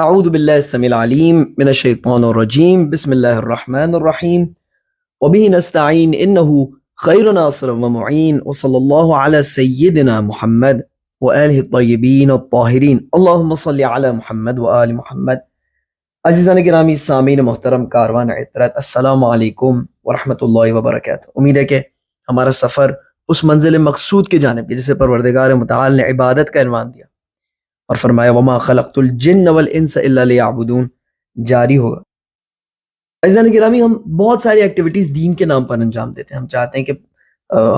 اعوذ باللہ السمیع العلیم من الشیطان الرجیم بسم اللہ الرحمن الرحیم وبہ نستعین انہ خیر ناصر ومعین وصلی اللہ علی سیدنا محمد وآلہ الطیبین الطاہرین اللہم صلی علی محمد وآل محمد۔ عزیزان گرامی، سامعین محترم، کاروان عطرت، السلام علیکم ورحمۃ اللہ وبرکاتہ۔ امید ہے کہ ہمارا سفر اس منزل مقصود کی جانب کی جسے پروردگار متعال نے عبادت کا عنوان دیا اور فرمایا وما خلقت الجن والانس الا لیعبدون جاری ہوگا۔ عزیزان گرامی، ہم بہت ساری ایکٹیویٹیز دین کے نام پر انجام دیتے ہیں۔ ہم چاہتے ہیں کہ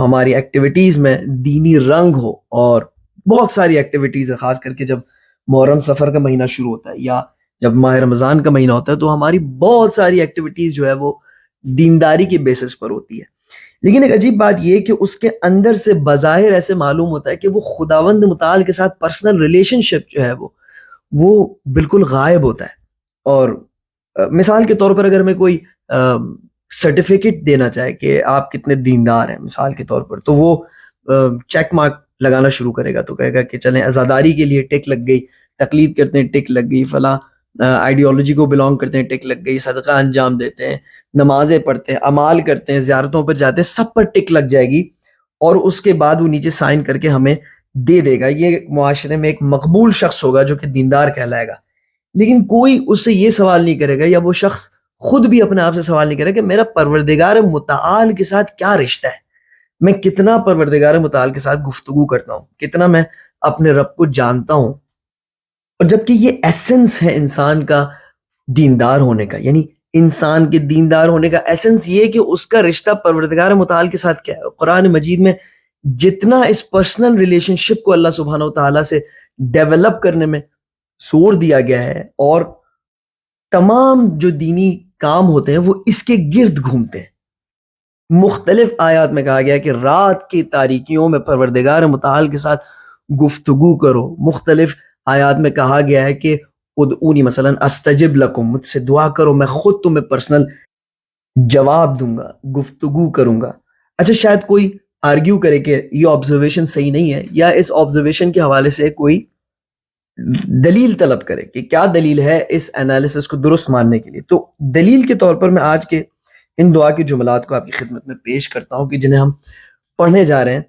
ہماری ایکٹیویٹیز میں دینی رنگ ہو، اور بہت ساری ایکٹیویٹیز ہیں، خاص کر کے جب محرم سفر کا مہینہ شروع ہوتا ہے یا جب ماہ رمضان کا مہینہ ہوتا ہے تو ہماری بہت ساری ایکٹیویٹیز جو ہے وہ دینداری کے بیسس پر ہوتی ہے۔ لیکن ایک عجیب بات یہ کہ اس کے اندر سے بظاہر ایسے معلوم ہوتا ہے کہ وہ خداوند متعال کے ساتھ پرسنل ریلیشن شپ جو ہے وہ بالکل غائب ہوتا ہے۔ اور مثال کے طور پر اگر میں کوئی سرٹیفکیٹ دینا چاہے کہ آپ کتنے دیندار ہیں مثال کے طور پر، تو وہ چیک مارک لگانا شروع کرے گا، تو کہے گا کہ چلیں عزاداری کے لیے ٹک لگ گئی، تقلید کرتے ہیں ٹک لگ گئی، فلاں آئیڈیالوجی کو بلانگ کرتے ہیں ٹک لگ گئی، صدقہ انجام دیتے ہیں، نمازیں پڑھتے ہیں، اعمال کرتے ہیں، زیارتوں پر جاتے ہیں، سب پر ٹک لگ جائے گی، اور اس کے بعد وہ نیچے سائن کر کے ہمیں دے دے گا۔ یہ معاشرے میں ایک مقبول شخص ہوگا جو کہ دیندار کہلائے گا۔ لیکن کوئی اس سے یہ سوال نہیں کرے گا، یا وہ شخص خود بھی اپنے آپ سے سوال نہیں کرے کہ میرا پروردگار متعال کے ساتھ کیا رشتہ ہے، میں کتنا پروردگار متعال کے ساتھ گفتگو کرتا ہوں، کتنا میں اپنے رب کو جانتا ہوں۔ اور جبکہ یہ ایسنس ہے انسان کا دیندار ہونے کا، یعنی انسان کے دیندار ہونے کا ایسنس یہ کہ اس کا رشتہ پروردگار متعال کے ساتھ کیا ہے۔ قرآن مجید میں جتنا اس پرسنل ریلیشن شپ کو اللہ سبحانہ وتعالیٰ سے ڈیولپ کرنے میں زور دیا گیا ہے، اور تمام جو دینی کام ہوتے ہیں وہ اس کے گرد گھومتے ہیں۔ مختلف آیات میں کہا گیا کہ رات کی تاریکیوں میں پروردگار متعال کے ساتھ گفتگو کرو۔ مختلف آیات میں کہا گیا ہے کہ ادعونی مثلا استجب لکم، مجھ سے دعا کرو، میں خود تمہیں پرسنل جواب دوں گا، گفتگو کروں گا۔ اچھا، شاید کوئی آرگیو کرے کہ یہ آبزرویشن صحیح نہیں ہے، یا اس آبزرویشن کے حوالے سے کوئی دلیل طلب کرے کہ کیا دلیل ہے اس انالیسس کو درست ماننے کے لیے۔ تو دلیل کے طور پر میں آج کے ان دعا کے جملات کو آپ کی خدمت میں پیش کرتا ہوں کہ جنہیں ہم پڑھنے جا رہے ہیں۔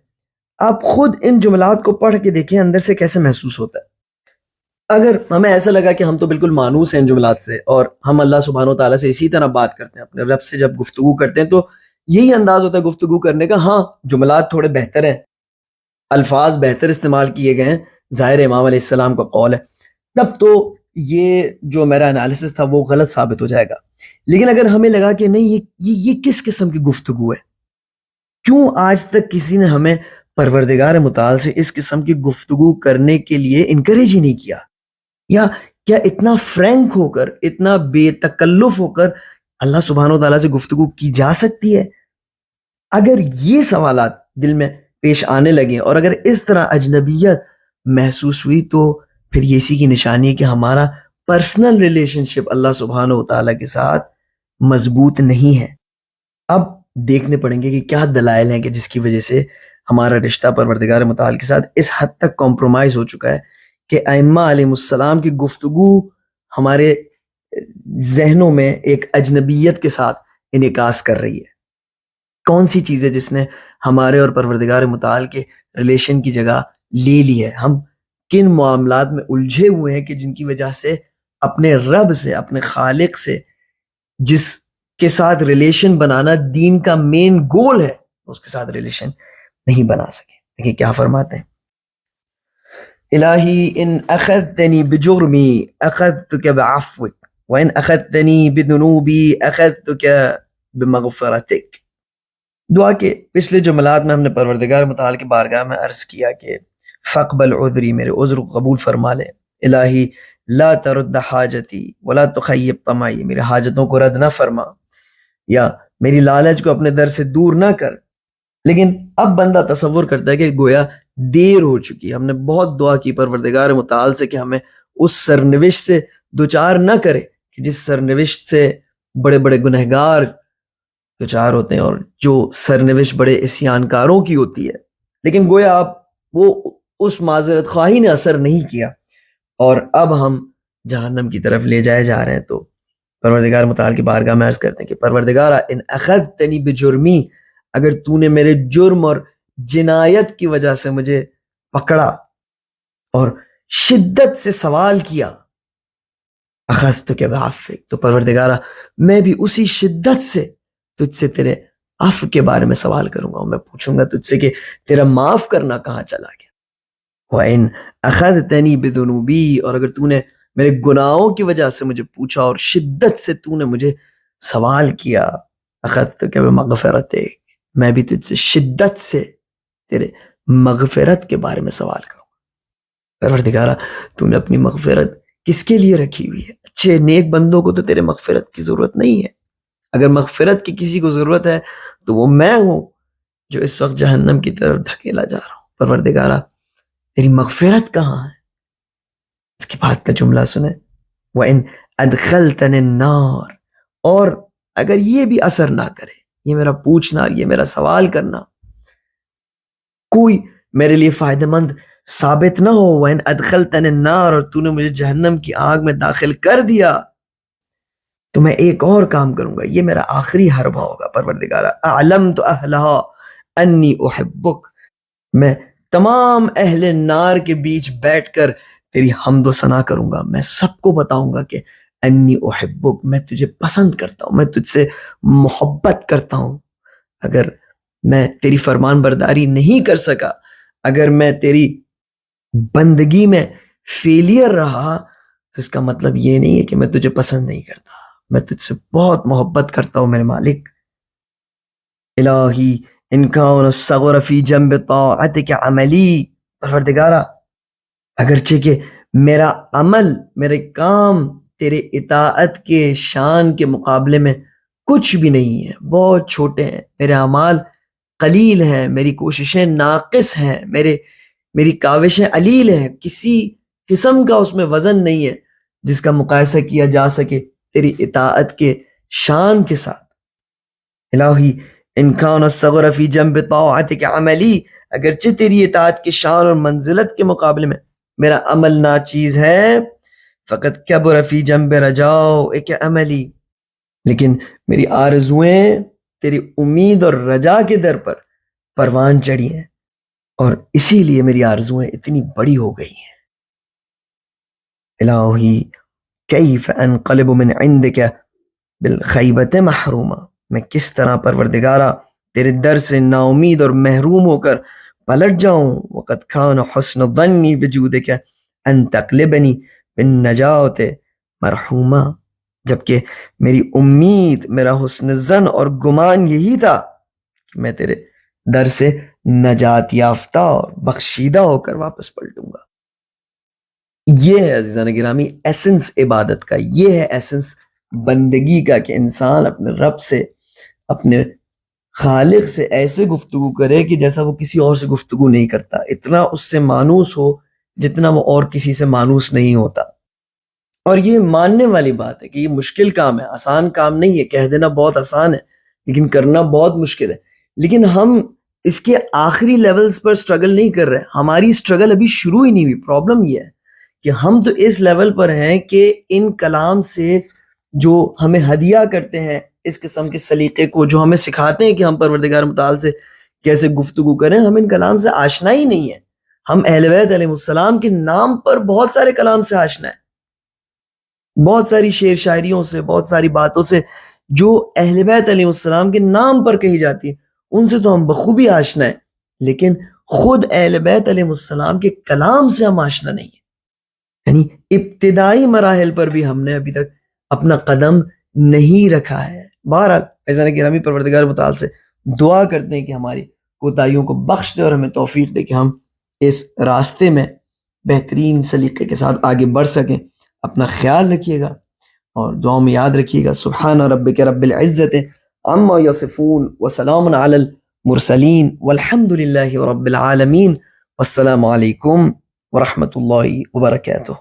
آپ خود ان جملات کو پڑھ کے دیکھیں اندر سے کیسے محسوس ہوتا ہے۔ اگر ہمیں ایسا لگا کہ ہم تو بالکل مانوس ہیں ان جملات سے، اور ہم اللہ سبحانہ و تعالیٰ سے اسی طرح بات کرتے ہیں، اپنے رب سے جب گفتگو کرتے ہیں تو یہی انداز ہوتا ہے گفتگو کرنے کا، ہاں جملات تھوڑے بہتر ہیں، الفاظ بہتر استعمال کیے گئے ہیں، ظاہر امام علیہ السلام کا قول ہے، تب تو یہ جو میرا انالیسس تھا وہ غلط ثابت ہو جائے گا۔ لیکن اگر ہمیں لگا کہ نہیں، یہ کس قسم کی گفتگو ہے، کیوں آج تک کسی نے ہمیں پروردگار متعال سے اس قسم کی گفتگو کرنے کے لیے انکریج ہی نہیں کیا، یا کیا اتنا فرینک ہو کر، اتنا بے تکلف ہو کر اللہ سبحانہ وتعالیٰ سے گفتگو کی جا سکتی ہے؟ اگر یہ سوالات دل میں پیش آنے لگے اور اگر اس طرح اجنبیت محسوس ہوئی، تو پھر یہ اسی کی نشانی ہے کہ ہمارا پرسنل ریلیشن شپ اللہ سبحانہ وتعالیٰ کے ساتھ مضبوط نہیں ہے۔ اب دیکھنے پڑیں گے کہ کیا دلائل ہیں کہ جس کی وجہ سے ہمارا رشتہ پروردگار متعال کے ساتھ اس حد تک کمپرومائز ہو چکا ہے کہ ائمہ علیہ السلام کی گفتگو ہمارے ذہنوں میں ایک اجنبیت کے ساتھ انعکاس کر رہی ہے۔ کون سی چیز ہے جس نے ہمارے اور پروردگار متعال کے ریلیشن کی جگہ لے لی ہے؟ ہم کن معاملات میں الجھے ہوئے ہیں کہ جن کی وجہ سے اپنے رب سے، اپنے خالق سے، جس کے ساتھ ریلیشن بنانا دین کا مین گول ہے، اس کے ساتھ ریلیشن نہیں بنا سکے۔ دیکھیں کیا فرماتے ہیں، الہی ان اخذتنی بجرمی اخذتک بعفوک وان اخذتنی بذنوبی اخذتک بمغفرتک۔ دعا کے پچھلے جملات میں ہم نے پروردگار متعال کی بارگاہ میں عرض کیا کہ فقبل عذری، میرے عذر کو قبول فرما لے، الہی لا ترد حاجتی ولا تخیب طمعی، میرے حاجتوں کو رد نہ فرما یا میری لالچ کو اپنے در سے دور نہ کر۔ لیکن اب بندہ تصور کرتا ہے کہ گویا دیر ہو چکی، ہم نے بہت دعا کی پروردگار متعال سے کہ ہمیں اس سرنوشت سے دوچار نہ کرے کہ جس سرنوشت سے بڑے بڑے گنہگار دوچار ہوتے ہیں، اور جو سرنوشت بڑے عصیانکاروں کی ہوتی ہے۔ لیکن گویا اب وہ اس معذرت خواہی نے اثر نہیں کیا، اور اب ہم جہنم کی طرف لے جائے جا رہے ہیں تو پروردگار متعال کی بارگاہ میں عرض کرتے ہیں کہ پروردگارا ان اخذتنی بجرمی، اگر تو نے میرے جرم اور جنایت کی وجہ سے مجھے پکڑا اور شدت سے سوال کیا، اخذتک بعفوک، تو پروردگارا میں بھی اسی شدت سے تجھ سے تیرے عفو کے بارے میں سوال کروں گا، اور میں پوچھوں گا تجھ سے کہ تیرا معاف کرنا کہاں چلا گیا۔ وَإِنْ أَخَذْتَنِي بِذُنُوبِي، اور اگر تو نے میرے گناہوں کی وجہ سے مجھے پوچھا اور شدت سے تو نے مجھے سوال کیا، اخذتک بمغفرتک، میں بھی تجھ سے شدت سے تیرے مغفرت کے بارے میں سوال کروں گا۔ پروردگارا تو نے اپنی مغفرت کس کے لیے رکھی ہوئی ہے؟ اچھے نیک بندوں کو تو تیرے مغفرت کی ضرورت نہیں ہے، اگر مغفرت کی کسی کو ضرورت ہے تو وہ میں ہوں جو اس وقت جہنم کی طرف دھکیلا جا رہا ہوں۔ پروردگارا تیری مغفرت کہاں ہے؟ اس کے بعد کا جملہ سنیں، وَإِنْ أَدْخَلْتَنِ النَّارِ، اور اگر یہ بھی اثر نہ کرے، یہ میرا پوچھنا، یہ میرا سوال کرنا کوئی میرے لیے فائدہ مند ثابت نہ ہو، وَإِنْ أَدْخَلْتَنِ النَّارِ، اور تو نے مجھے جہنم کی آگ میں داخل کر دیا، تو میں ایک اور کام کروں گا، یہ میرا آخری حربہ ہوگا۔ پروردگارا اعلمت اہلہا انی احبک، میں تمام اہل نار کے بیچ بیٹھ کر تیری حمد و ثنا کروں گا، میں سب کو بتاؤں گا کہ انی احبک، میں تجھے پسند کرتا ہوں، میں تجھ سے محبت کرتا ہوں۔ اگر میں تیری فرمان برداری نہیں کر سکا، اگر میں تیری بندگی میں فیلئر رہا، تو اس کا مطلب یہ نہیں ہے کہ میں تجھے پسند نہیں کرتا، میں تجھ سے بہت محبت کرتا ہوں میرے مالک۔ الہی ان کان الصغر فی جنب طاعتک عملی، پروردگارا اگرچہ کہ میرا عمل، میرے کام تیرے اطاعت کے شان کے مقابلے میں کچھ بھی نہیں ہے، بہت چھوٹے ہیں، میرے اعمال قلیل ہیں، میری کوششیں ناقص ہیں، میری کاوشیں علیل ہیں، کسی قسم کا اس میں وزن نہیں ہے جس کا مقایسہ کیا جا سکے تیری اطاعت کے شان کے ساتھ۔ الہی ان کان الصغر فی جنب طاعتک عملی، اگرچہ تیری اطاعت کے شان اور منزلت کے مقابلے میں میرا عمل ناچیز ہے، فقط کبر فی جنب رجاؤک عملی، لیکن میری آرزویں تیری امید اور رجا کے در پر پروان چڑھی ہیں، اور اسی لیے میری آرزویں اتنی بڑی ہو گئی ہیں۔ الہی کیف انقلب من عندک بالخیبت محروما، میں کس طرح پروردگارا تیرے در سے نا امید اور محروم ہو کر پلٹ جاؤں، وقد کان حسن ظنی بجودک ان تقلبنی بالنجات مرحوما، جبکہ میری امید، میرا حسن ظن اور گمان یہی تھا کہ میں تیرے در سے نجات یافتہ اور بخشیدہ ہو کر واپس پلٹوں گا۔ یہ ہے عزیزان گرامی ایسنس عبادت کا، یہ ہے ایسنس بندگی کا، کہ انسان اپنے رب سے، اپنے خالق سے ایسے گفتگو کرے کہ جیسا وہ کسی اور سے گفتگو نہیں کرتا، اتنا اس سے مانوس ہو جتنا وہ اور کسی سے مانوس نہیں ہوتا۔ اور یہ ماننے والی بات ہے کہ یہ مشکل کام ہے، آسان کام نہیں ہے، کہہ دینا بہت آسان ہے لیکن کرنا بہت مشکل ہے، لیکن ہم اس کے آخری لیولز پر سٹرگل نہیں کر رہے، ہماری سٹرگل ابھی شروع ہی نہیں ہوئی۔ پرابلم یہ ہے کہ ہم تو اس لیول پر ہیں کہ ان کلام سے جو ہمیں ہدیہ کرتے ہیں، اس قسم کے سلیقے کو جو ہمیں سکھاتے ہیں کہ ہم پروردگار متعال سے کیسے گفتگو کریں، ہم ان کلام سے آشنا ہی نہیں ہیں۔ ہم اہل بیت علیہ السلام کے نام پر بہت سارے کلام سے آشنا ہیں، بہت ساری شعر شاعریوں سے، بہت ساری باتوں سے جو اہل بیت علیہ السلام کے نام پر کہی جاتی ہیں، ان سے تو ہم بخوبی آشنا ہیں، لیکن خود اہل بیت علیہ السلام کے کلام سے ہم آشنا نہیں ہیں۔ یعنی ابتدائی مراحل پر بھی ہم نے ابھی تک اپنا قدم نہیں رکھا ہے۔ بہرحال عزیزان گرامی پروردگار متعال سے دعا کرتے ہیں کہ ہماری کوتاہیوں کو بخش دے اور ہمیں توفیق دے کہ ہم اس راستے میں بہترین سلیقے کے ساتھ آگے بڑھ سکیں۔ اپنا خیال رکھیے گا اور دعاؤں میں یاد رکھیے گا، سبحان ربک رب العزت عما یصفون وسلام علی المرسلین والحمد للہ رب العالمین، والسلام علیکم ورحمۃ اللہ وبرکاتہ۔